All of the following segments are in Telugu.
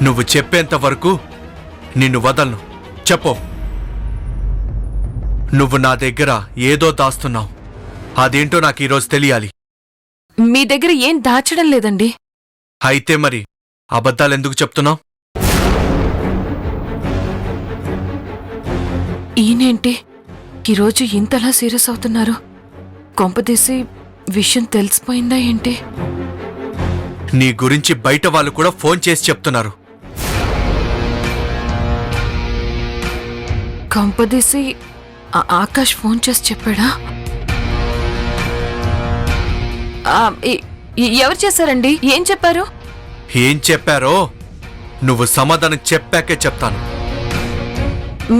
నువ్వు చెప్పేంత వరకు నిన్ను వదలను. చెప్పు. నువ్వు నా దగ్గర ఏదో దాస్తున్నావు. అదేంటో నాకు ఈరోజు తెలియాలి. మీ దగ్గర ఏం దాచడం లేదండి. అయితే మరి అబద్ధాలెందుకు చెప్తున్నావు? ఈయనేంటి ఈరోజు ఇంతలా సీరియస్ అవుతున్నారు? కొంపదీసి విషయం తెలిసిపోయిందా ఏంటి? నీ గురించి బయట వాళ్ళు కూడా ఫోన్ చేసి చెప్తున్నారు. కొంపదీసి ఆకాష్ ఫోన్ చేసి చెప్పాడా? ఎవరు చేశారండి? ఏం చెప్పారు? ఏం చెప్పారో నువ్వు సమాధానం చెప్పాకే చెప్తాను.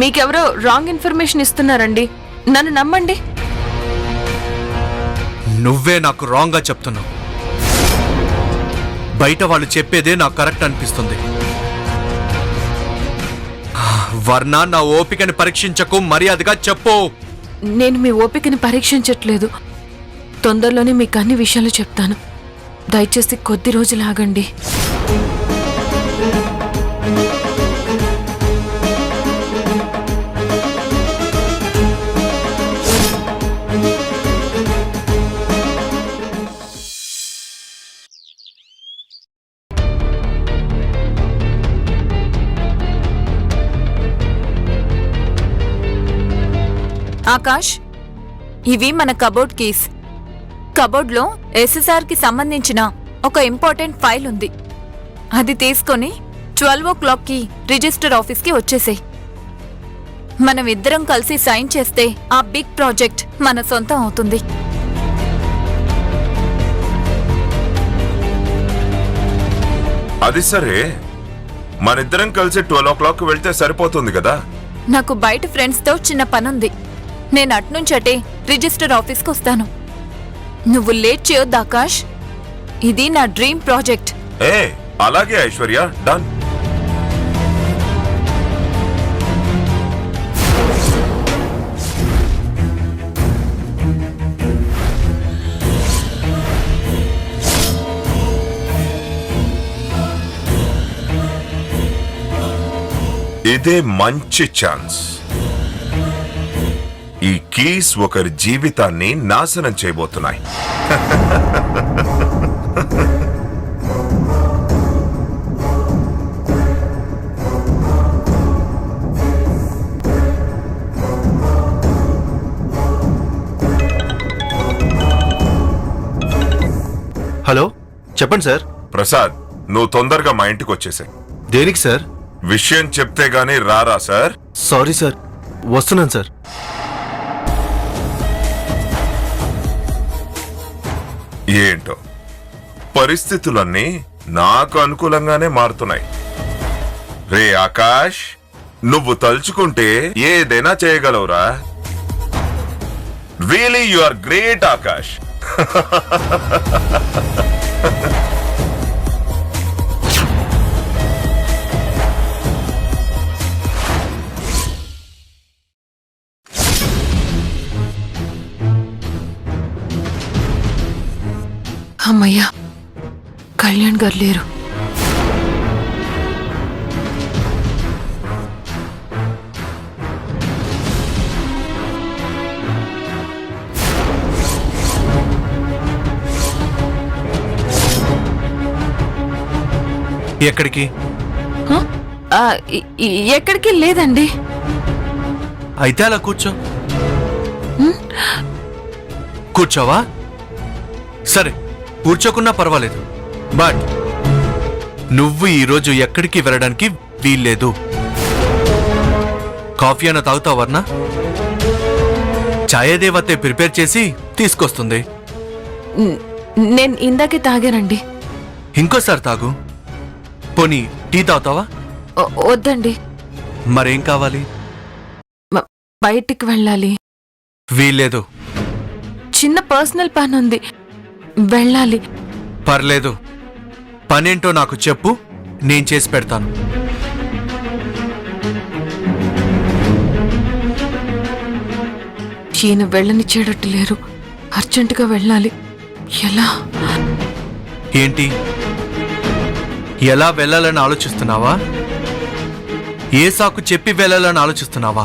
మీకెవరో రాంగ్ ఇన్ఫర్మేషన్ ఇస్తున్నారండి. నన్ను నమ్మండి. నువ్వే నాకు రాంగ్గా చెప్తున్నావు. బయట వాళ్ళు చెప్పేదే నాకు కరెక్ట్ అనిపిస్తుంది. వర్ణ, నా ఓపికని పరీక్షించకు, మర్యాదగా చెప్పు. నేను మీ ఓపికని పరీక్షించట్లేదు. తొందరలోనే మీకు అన్ని విషయాలు చెప్తాను. దయచేసి కొద్ది రోజులు ఆగండి. ఆకాష్, ఇవి మన కబోర్డ్ కీస్. కబోర్డ్లో ఎస్ఎస్ఆర్ కి సంబంధించిన ఒక ఇంపార్టెంట్ ఫైల్ ఉంది. అది తీసుకొని 12 o'clock కి రిజిస్టర్ ఆఫీస్కి వచ్చేసేయ్. మనం ఇద్దరం కలిసి సైన్ చేస్తే ఆ బిగ్ ప్రాజెక్ట్ మన సొంతం అవుతుంది. అది సరే, మనిద్దరం కలిసి 12 o'clock వెళ్తే సరిపోతుంది కదా? నాకు బయట ఫ్రెండ్స్తో చిన్న పనుంది. నేను అట్నుంచటే రిజిస్టర్ ఆఫీస్కి వస్తాను. నువ్వు లేట్ చేయొద్దు ఆకాష్. ఇది నా డ్రీమ్ ప్రాజెక్ట్. ఏ అలాగే ఐశ్వర్య, డన్. ఇదే మంచి ఛాన్స్. ఈ కీస్ ఒకరి జీవితాన్ని నాశనం చేయబోతున్నాయి. హలో, చెప్పండి సార్. ప్రసాద్, నువ్వు తొందరగా మా ఇంటికి వచ్చేసాయి. దేనికి సార్? విషయం చెప్తే గానీ రారా సార్? సారీ సార్, వస్తున్నాను సార్. ఏంటో పరిస్థితులన్నీ నాకు అనుకూలంగానే మారుతున్నాయి. రే ఆకాష్, నువ్వు తలుచుకుంటే ఏదైనా చేయగలవురా. Really you are great Akash. అమ్మయ్యా, కళ్యాణ్ గారు లేరు. ఎక్కడికి? ఎక్కడికి లేదండి. అయితే అలా కూర్చో. కూర్చోవా? సరే, కూర్చోకున్నా పర్వాలేదు. బట్ నువ్వు ఈరోజు ఎక్కడికి వెళ్ళడానికి వీల్లేదు. కాఫీ అన్న తాగుతావు వర్ణ? ఛాయదేవతే ప్రిపేర్ చేసి తీసుకొస్తుంది. నేను ఇందాకే తాగానండి. ఇంకోసారి తాగు. పోనీ టీ తాగుతావా? వద్దండి. మరేం కావాలి? బయటికి వెళ్ళాలి. వీల్లేదు. చిన్న పర్సనల్ పని ఉంది, వెళ్ళాలి. పర్లేదు, పనేంటో నాకు చెప్పు, నేను చేసి పెడతాను. ఈయన వెళ్ళనిచ్చేటట్టు లేరు. అర్జెంటుగా వెళ్ళాలి. ఎలా? ఏంటి ఎలా వెళ్ళాలని ఆలోచిస్తున్నావా? ఏ సాకు చెప్పి వెళ్ళాలని ఆలోచిస్తున్నావా?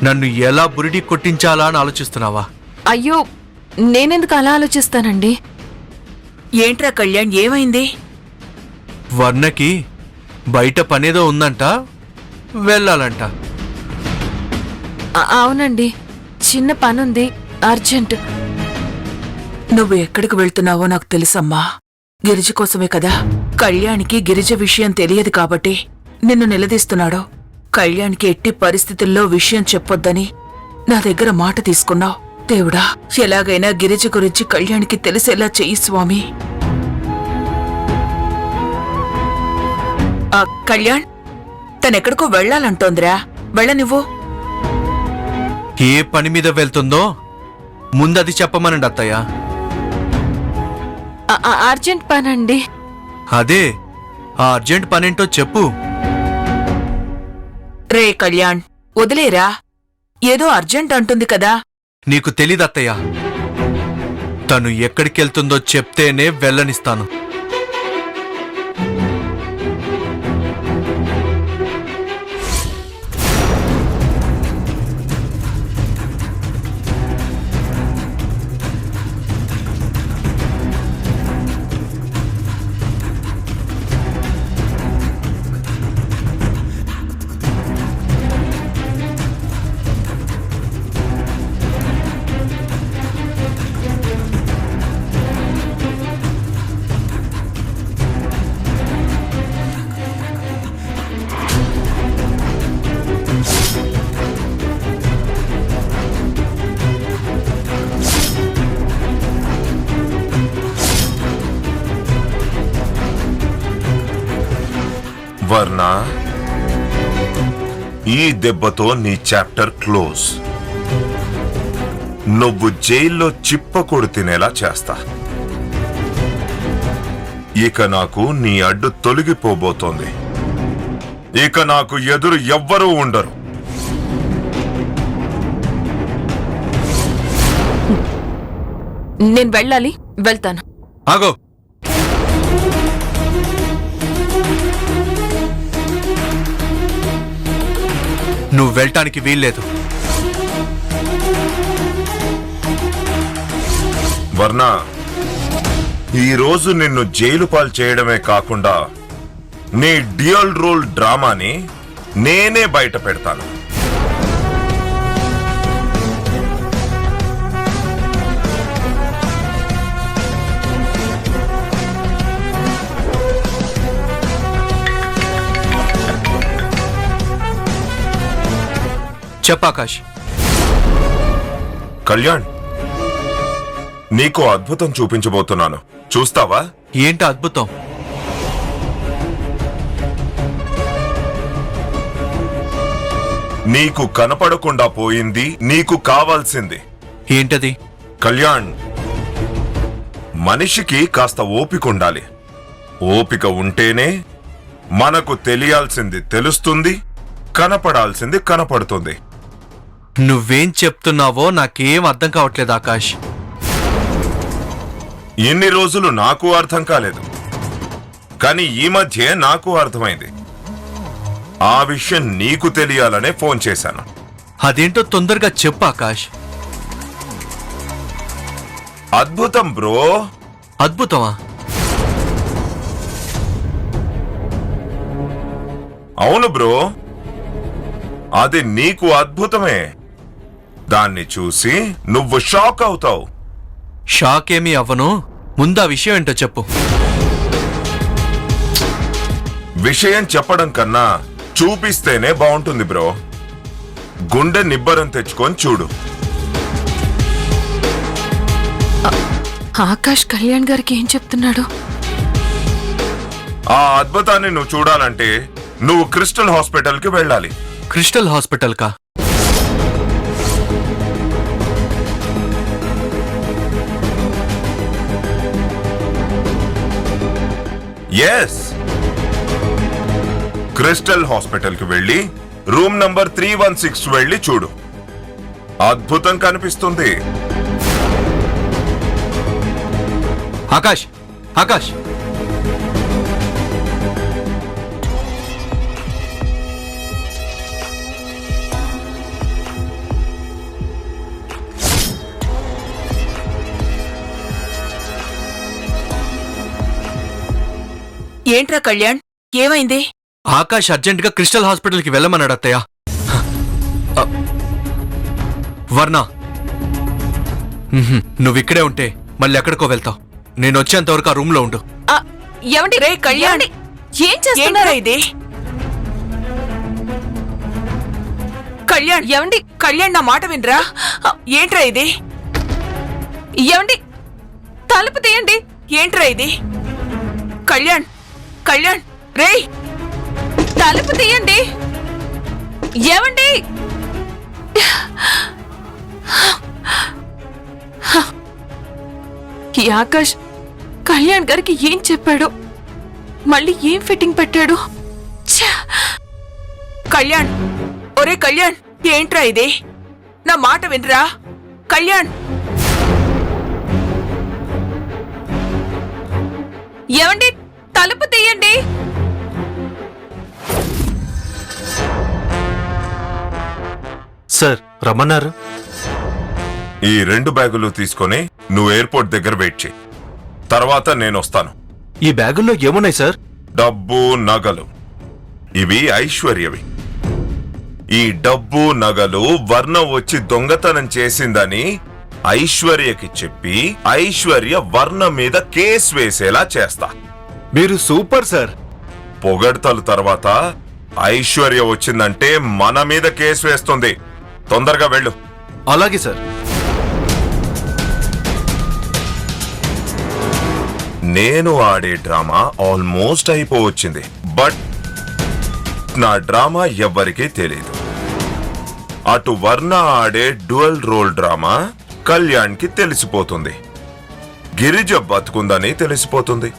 నన్ను ఎలా బురిడి కొట్టించాలా అని ఆలోచిస్తున్నావా? అయ్యో, నేనెందుకు అలా ఆలోచిస్తానండి? ఏంట్రా కళ్యాణ్, ఏమైంది? వర్ణకి బయట పనేదో ఉందంట, వెళ్ళాలంట. అవునండి, చిన్న పనుంది, అర్జెంట్. నువ్వు ఎక్కడికి వెళ్తున్నావో నాకు తెలుసమ్మా. గిరిజ కోసమే కదా. కళ్యాణ్కి గిరిజ విషయం తెలియదు కాబట్టి నిన్ను నిలదీస్తున్నాడు. కళ్యాణ్కి ఎట్టి పరిస్థితుల్లో విషయం చెప్పొద్దని నా దగ్గర మాట తీసుకున్నావు. దేవుడా, ఎలాగైనా గిరిజ గురించి కళ్యాణ్కి తెలిసేలా చెయ్యి స్వామి. కళ్యాణ్, తనెక్కడికో వెళ్ళాలంటోందిరా, వెళ్ళనివ్వు. ఏ పని మీద వెళ్తుందో ముందది చెప్పమనండి అత్తయ్య. అర్జెంట్ పనండి. అదే, ఆ అర్జెంట్ పనేంటో చెప్పు. రే కళ్యాణ్, వదిలేరా. ఏదో అర్జెంట్ అంటుంది కదా. నీకు తెలీదత్తయ్య. తను ఎక్కడికెళ్తుందో చెప్తేనే వెళ్ళనిస్తాను. వర్ణ, ఈ దెబ్బతో నీ చాప్టర్ క్లోజ్. నువ్వు జైల్లో చిప్పకొడు తినేలా చేస్తా. ఇక నాకు నీ అడ్డు తొలగిపోబోతోంది. ఇక నాకు ఎదురు ఎవ్వరూ ఉండరు. నేను వెళ్ళాలి, వెళ్తాను. ఆగో. నువ్వు వెళ్ళటానికి వీల్లేదు. వర్ణ, ఈరోజు నిన్ను జైలు పాలు చేయడమే కాకుండా నీ డ్యూయల్ రోల్ డ్రామాని నేనే బయట పెడతాను. చెప్పాకాష్. కళ్యాణ్, నీకు అద్భుతం చూపించబోతున్నాను, చూస్తావా? ఏంటి అద్భుతం? నీకు కనపడకుండా పోయింది నీకు కావాల్సింది. ఏంటది? కళ్యాణ్, మనిషికి కాస్త ఓపిక ఉండాలి. ఓపిక ఉంటేనే మనకు తెలియాల్సింది తెలుస్తుంది, కనపడాల్సింది కనపడుతుంది. నువ్వేం చెప్తున్నావో నాకేం అర్థం కావట్లేదు ఆకాష్. ఇన్ని రోజులు నాకు అర్థం కాలేదు, కానీ ఈ మధ్య నాకు అర్థమైంది. ఆ విషయం నీకు తెలియాలనే ఫోన్ చేశాను. అదేంటో తొందరగా చెప్పు ఆకాష్. అద్భుతం బ్రో. అద్భుతమా? అవును బ్రో, అది నీకు అద్భుతమే. దాన్ని చూసి నువ్వు షాక్ అవుతావు. షాక్ ఏమీ అవ్వను, ముందా విషయం ఏంటో చెప్పు. విషయం చెప్పడం కన్నా చూపిస్తేనే బాగుంటుంది బ్రో. గుండె నిబ్బరం తెచ్చుకొని చూడు. ఆకాష్ కళ్యాణ్ గారికి ఏం చెప్తున్నాడు? ఆ అద్భుతాన్ని నువ్వు చూడాలంటే నువ్వు క్రిస్టల్ హాస్పిటల్కి వెళ్ళాలి. క్రిస్టల్ హాస్పిటల్ కా? ఎస్, క్రిస్టల్ హాస్పిటల్కి వెళ్ళి రూమ్ నంబర్ 316 వెళ్ళి చూడు. అద్భుతం కనిపిస్తుంది. ఆకాష్, ఆకాష్, ఏంట్రా కళ్యాణ్, ఏమైంది? ఆకాష్ అర్జెంటుగా క్రిస్టల్ హాస్పిటల్కి వెళ్ళమన్నాడు అత్తయ్య. వర్ణ, నువ్విక్కడే ఉంటే మళ్ళీ ఎక్కడికో వెళ్తావు. నేను వచ్చేంతవరకు ఆ రూమ్ లో ఉండు. ఏమండి రే కళ్యాణ్, ఏం చేస్తున్నారా ఏంట్రా ఇది? కళ్యాణ్, ఏమండి కళ్యాణ్ నా మాట వినరా? ఏంట్రా ఇది? ఏమండి తలుపు తీయండి. ఏంట్రా ఇది? కళ్యాణ్, కళ్యాణ్, రేయ్ తలుపు తీయండి. ఏమండి ఈ ఆకాష్ కళ్యాణ్ గారికి ఏం చెప్పాడు? మళ్ళీ ఏం ఫిట్టింగ్ పెట్టాడు? ఛ! కళ్యాణ్, ఒరే కళ్యాణ్, ఏంట్రా ఇది? నా మాట వినరా? కళ్యాణ్, ఏమండి తలుపు తీయండి. సార్ రమ్మన్నారు. ఈ 2 బ్యాగులు తీసుకొని నువ్వు ఎయిర్పోర్ట్ దగ్గర వెయిట్ చేయి. తర్వాత నేను వస్తాను. ఈ బ్యాగుల్లో ఏమున్నాయి సార్? డబ్బు, నగలు. ఇవి ఐశ్వర్యవి. ఈ డబ్బు, నగలు వర్ణ వచ్చి దొంగతనం చేసిందని ఐశ్వర్యకి చెప్పి ఐశ్వర్య వర్ణ మీద కేసు వేసేలా చేస్తా. మీరు సూపర్ సార్. పొగడ్తలు తర్వాత ఐశ్వర్య వచ్చిందంటే మన మీద కేసు వేస్తుంది. తొందరగా వెళ్ళు. అలాగే సార్. నేను ఆడే డ్రామా ఆల్మోస్ట్ అయిపోవచ్చింది. బట్ నా డ్రామా ఎవ్వరికీ తెలియదు. అటు వర్ణ ఆడే డ్యూయల్ రోల్ డ్రామా కళ్యాణ్కి తెలిసిపోతుంది. గిరిజ బతుకుందని తెలిసిపోతుంది.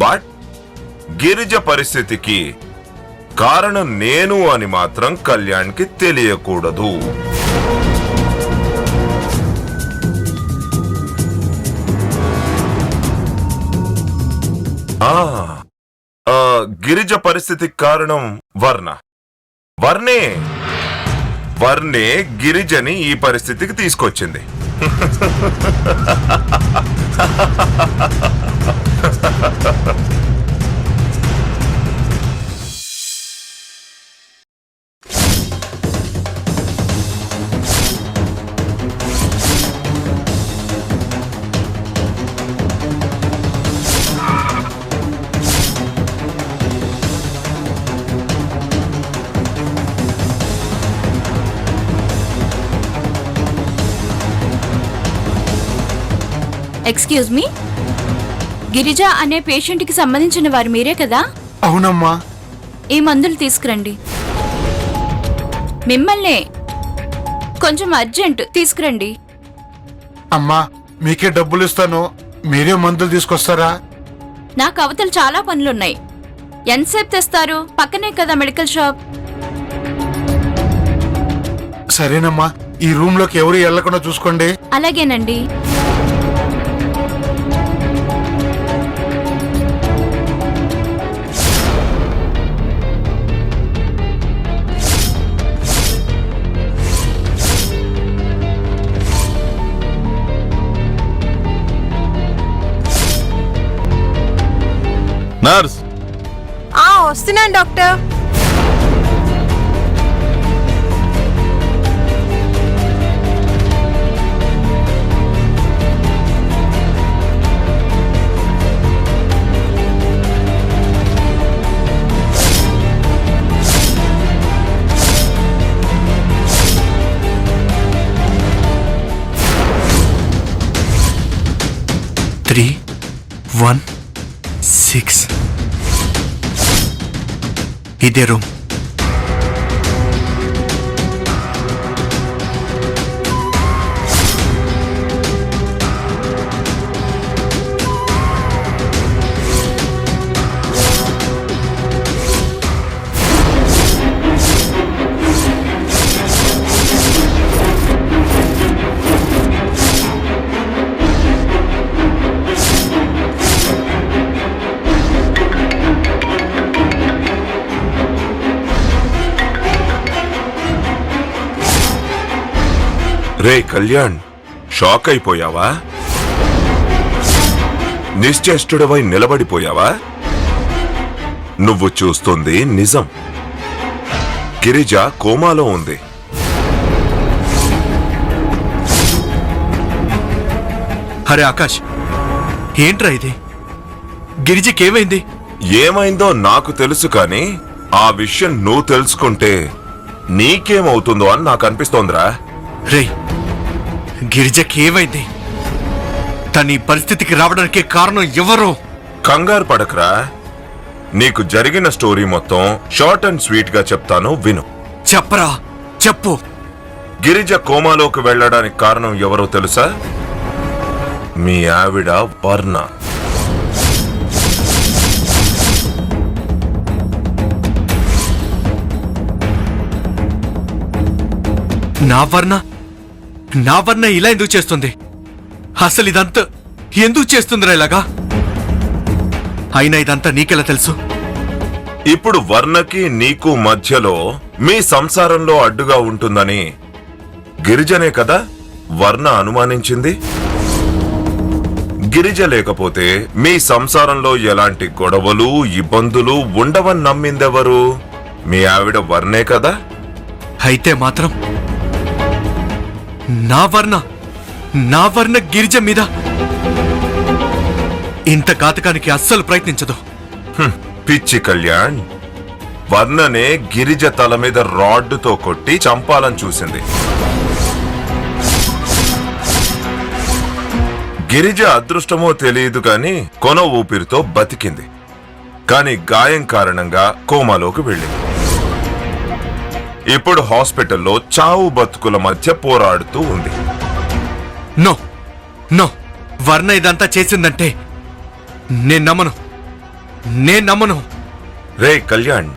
బట్ గిరిజ పరిస్థితికి కారణం నేను అని మాత్రం కళ్యాణ్కి తెలియకూడదు. గిరిజ పరిస్థితికి కారణం వర్ణే గిరిజని ఈ పరిస్థితికి తీసుకొచ్చింది. ఎక్స్క్యూజ్ మీ, గిరిజ అనే పేషెంట్కి సంబంధించిన వారు మీరే కదా? అవునమ్మా. ఈ మందులు తీసుకురండి. మిమ్మల్నే, కొంచెం అర్జెంట్, తీసుకురండి. అమ్మా, మీకే డబ్బులు ఇస్తాను, మీరే మందులు తీసుకొస్తారా? నాకు అవతల చాలా పనులున్నాయి. ఎంతసేపు తెస్తారు? పక్కనే కదా మెడికల్ షాప్. సరేనమ్మా, ఈ రూమ్ లోకి ఎవరు వెళ్లకుండా చూసుకోండి. అలాగేనండి. నర్స్, వస్తున్నాను డాక్టర్. త్రీ 1 6 ఇదే రూమ్. రే కళ్యాణ్, షాక్ అయిపోయావా? నిశ్చేష్టుడవై నిలబడిపోయావా? నువ్వు చూస్తుంది నిజం. గిరిజ కోమాలో ఉంది. అరే ఆకాష్, ఏంట్రా ఇది? గిరిజకేమైంది? ఏమైందో నాకు తెలుసు కానీ ఆ విషయం నువ్వు తెలుసుకుంటే నీకేమవుతుందో అని నాకు అనిపిస్తోందిరా. రేయ్, గిరిజకేమైంది? తన ఈ పరిస్థితికి రావడానికి కారణం ఎవరు? కంగారు పడకరా. నీకు జరిగిన స్టోరీ మొత్తం షార్ట్ అండ్ స్వీట్ గా చెప్తాను, విను. చెప్పరా, చెప్పు. గిరిజ కోమాలోకి వెళ్ళడానికి కారణం ఎవరో తెలుసా? మీ ఆవిడ వర్ణ. నా వర్ణ ఇలా ఎందుకు చేస్తుంది? అసలు ఇదంతా ఎందుకు చేస్తుందిరా ఇలాగా? అయినా ఇదంతా నీకెలా తెలుసు? ఇప్పుడు వర్ణకి నీకు మధ్యలో మీ సంసారంలో అడ్డుగా ఉంటుందని గిరిజనే కదా వర్ణ అనుమానించింది. గిరిజ లేకపోతే మీ సంసారంలో ఎలాంటి గొడవలు ఇబ్బందులు ఉండవని నమ్మిందెవరు? మీ ఆవిడ వర్ణే కదా. అయితే మాత్రం నా వర్ణ గిరిజ మీద ఇంత ఘాతకానికి అస్సలు ప్రయత్నించదు. పిచ్చి కళ్యాణ్, వర్ణనే గిరిజ తల మీద రాడ్డుతో కొట్టి చంపాలని చూసింది. గిరిజ అదృష్టమో తెలియదు కాని కొన ఊపిరితో బతికింది. కాని గాయం కారణంగా కోమాలోకి వెళ్ళింది. ఇప్పుడు హాస్పిటల్లో చావు బతుకుల మధ్య పోరాడుతూ ఉంది. నో నో, వర్ణ ఇదంతా చేసిందంటే నేను నమ్మను. రే కళ్యాణ్,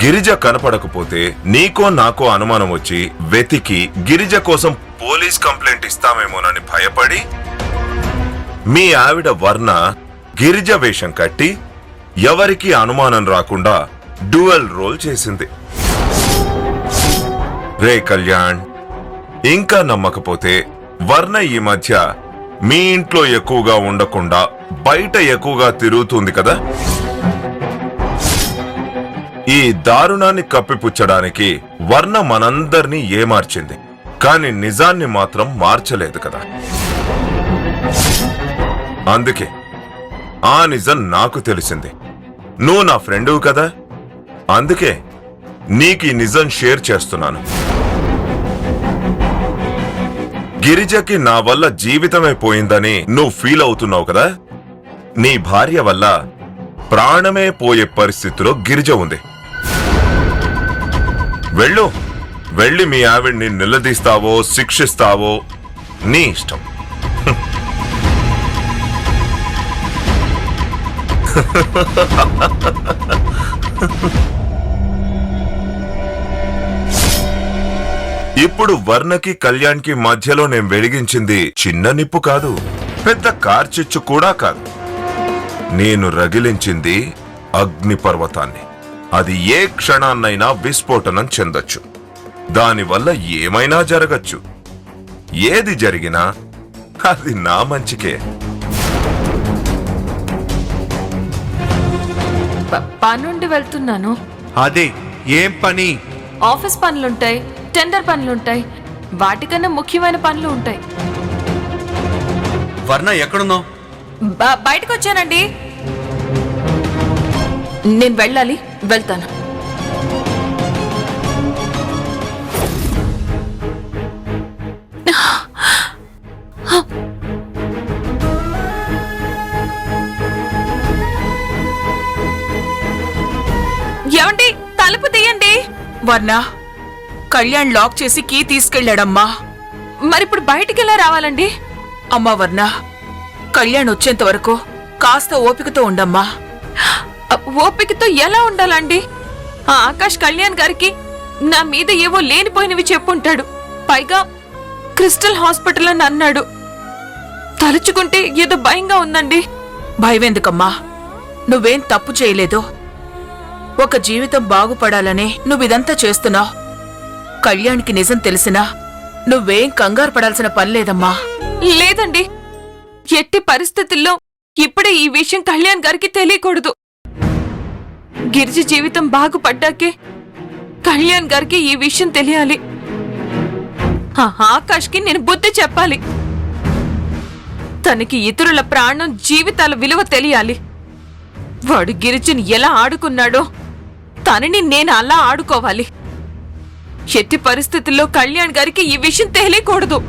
గిరిజ కనపడకపోతే నీకో నాకో అనుమానం వచ్చి వెతికి గిరిజ కోసం పోలీస్ కంప్లైంట్ ఇస్తామేమోనని భయపడి మీ ఆవిడ వర్ణ గిరిజ వేషం కట్టి ఎవరికీ అనుమానం రాకుండా డ్యూయల్ రోల్ చేసింది. రే కళ్యాణ్, ఇంకా నమ్మకపోతే వర్ణ ఈ మధ్య మీ ఇంట్లో ఎక్కువగా ఉండకుండా బయట ఎక్కువగా తిరుగుతుంది కదా. ఈ దారుణాన్ని కప్పిపుచ్చడానికి వర్ణ మనందర్నీ ఏమార్చింది, కాని నిజాన్ని మాత్రం మార్చలేదు కదా. అందుకే ఆ నిజం నాకు తెలిసింది. నువ్వు నా ఫ్రెండువు కదా, అందుకే నీకు ఈ నిజం షేర్ చేస్తున్నాను. గిరిజకి నా వల్ల జీవితమే పోయిందని నువ్వు ఫీల్ అవుతున్నావు కదా. నీ భార్య వల్ల ప్రాణమే పోయే పరిస్థితిలో గిరిజ ఉంది. వెళ్ళి మీ ఆవిడ్ని నిలదీస్తావో శిక్షిస్తావో నీ ఇష్టం. ఇప్పుడు వర్ణకి కళ్యాణ్కి మధ్యలో నేను వెలిగించింది చిన్న నిప్పు కాదు, పెద్ద కార్చిచ్చు కూడా కాదు. నేను రగిలించింది అగ్నిపర్వతాన్ని. అది ఏ క్షణాన్నైనా విస్ఫోటనం చెందొచ్చు. దానివల్ల ఏమైనా జరగచ్చు. ఏది జరిగినా అది నా మంచికే. పనుండి వెళ్తున్నాను. అదే ఏం పని? ఆఫీస్ పనులుంటాయి, టెండర్ పనులుంటాయి, వాటికన్నా ముఖ్యమైన పనులు ఉంటాయి. వర్ణ ఎక్కడున్నావు? బయటకు వచ్చానండి. నేను వెళ్ళాలి, వెళ్తాను. ఏమండి, తలుపు తీయండి. వర్ణ, కళ్యాణ్ లాక్ చేసి కీ తీసుకెళ్లాడమ్మా. మరిప్పుడు బయటికి ఎలా రావాలండి? అమ్మా వర్ణ, కళ్యాణ్ వచ్చేంత వరకు కాస్త ఓపికతో ఉండమ్మా. ఓపికతో ఎలా ఉండాలండి? ఆ ఆకాష్ కళ్యాణ్ గారికి నా మీద ఏవో లేనిపోయినవి చెప్పుంటాడు. పైగా క్రిస్టల్ హాస్పిటల్ అని అన్నాడు. తలుచుకుంటే ఏదో భయంగా ఉందండి. భయమెందుకమ్మా? నువ్వేం తప్పు చేయలేదు. ఒక జీవితం బాగుపడాలనే నువ్విదంతా చేస్తున్నావు. కళ్యాణ్కి నిజం తెలిసినా నువ్వేం కంగారు పడాల్సిన పనిలేదమ్మా. లేదండి, ఎట్టి పరిస్థితుల్లో ఇప్పుడే ఈ విషయం కళ్యాణ్ గారికి తెలియకూడదు. గిరిజ జీవితం బాగుపడ్డాకే కళ్యాణ్ గారికి ఈ విషయం తెలియాలి. ఆ ఆకాష్కి నేను బుద్ధి చెప్పాలి. తనకి ఇతరుల ప్రాణం, జీవితాల విలువ తెలియాలి. వాడు గిరిజని ఎలా ఆడుకున్నాడో తనని నేను అలా ఆడుకోవాలి. ఎట్టి పరిస్థితుల్లో కళ్యాణ్ గారికి ఈ విషయం తెలియకూడదు.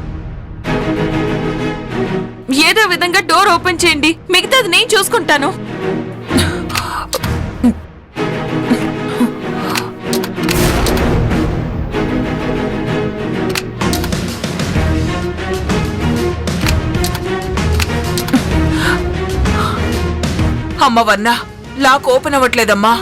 ఏదో విధంగా డోర్ ఓపెన్ చేయండి, మిగతాది నేను చూసుకుంటాను. అమ్మ వర్ణ, లాక్ ఓపెన్ అవ్వట్లేదమ్మా.